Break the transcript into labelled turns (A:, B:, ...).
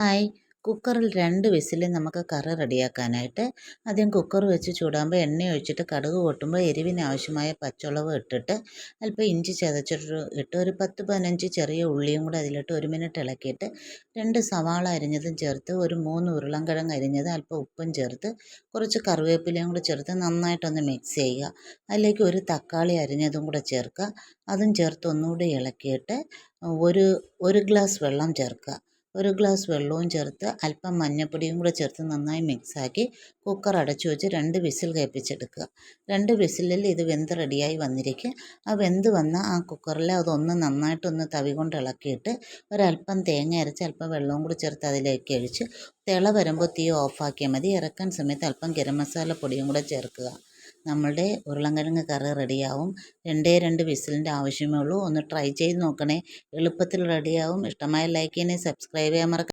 A: Hi. കുക്കറിൽ 2 whistle നമുക്ക് കറി റെഡിയാക്കാനായിട്ട് ആദ്യം കുക്കർ വെച്ച് ചൂടാകുമ്പോൾ എണ്ണ ഒഴിച്ചിട്ട് കടുക് പൊട്ടുമ്പോൾ എരിവിന് ആവശ്യമായ പച്ചമുളക് ഇട്ടിട്ട് അല്പം ഇഞ്ചി ചതച്ചിട്ട് ഇട്ട് ഒരു 10-15 ചെറിയ ഉള്ളിയും കൂടെ അതിലിട്ട് 1 മിനിറ്റ് ഇളക്കിയിട്ട് 2 സവാള അരിഞ്ഞതും ചേർത്ത് ഒരു 3 ഉരുളൻകിഴങ്ങ് അരിഞ്ഞത് അല്പം ഉപ്പും ചേർത്ത് കുറച്ച് കറിവേപ്പിലയും കൂടെ ചേർത്ത് നന്നായിട്ടൊന്ന് മിക്സ് ചെയ്യുക. അതിലേക്ക് ഒരു തക്കാളി അരിഞ്ഞതും കൂടെ ചേർക്കുക. അതും ചേർത്ത് ഒന്നുകൂടി ഇളക്കിയിട്ട് ഒരു ഗ്ലാസ് വെള്ളം ചേർക്കുക. 1 ഗ്ലാസ് വെള്ളവും ചേർത്ത് അല്പം മഞ്ഞൾപ്പൊടിയും കൂടെ ചേർത്ത് നന്നായി മിക്സാക്കി കുക്കർ അടച്ചു വെച്ച് 2 വിസിൽ കേൾപ്പിച്ചെടുക്കുക. 2 വിസിലിൽ ഇത് വെന്ത് റെഡിയായി വന്നിരിക്കും. ആ വെന്ത് വന്ന ആ കുക്കറിൽ അതൊന്ന് നന്നായിട്ടൊന്ന് തവി കൊണ്ട് ഇളക്കിയിട്ട് ഒരല്പം തേങ്ങ അരച്ച് അല്പം വെള്ളവും കൂടി ചേർത്ത് അതിലേക്ക് ഒഴിച്ച് തിള വരുമ്പോൾ തീ ഓഫാക്കിയാൽ മതി. ഇറക്കാൻ സമയത്ത് അല്പം ഗരം മസാല പൊടിയും കൂടെ ചേർക്കുക. നമ്മളുടെ ഉരുളൻകിഴങ്ങ് കറി റെഡിയാവും. 2 വിസിലിൻ്റെ ആവശ്യമേ ഉള്ളൂ. ഒന്ന് ട്രൈ ചെയ്ത് നോക്കണേ. എളുപ്പത്തിൽ റെഡിയാവും. ഇഷ്ടമായ ലൈക്ക് ചെയ്യണേ, സബ്സ്ക്രൈബ് ചെയ്യാൻ മറക്കരുത്.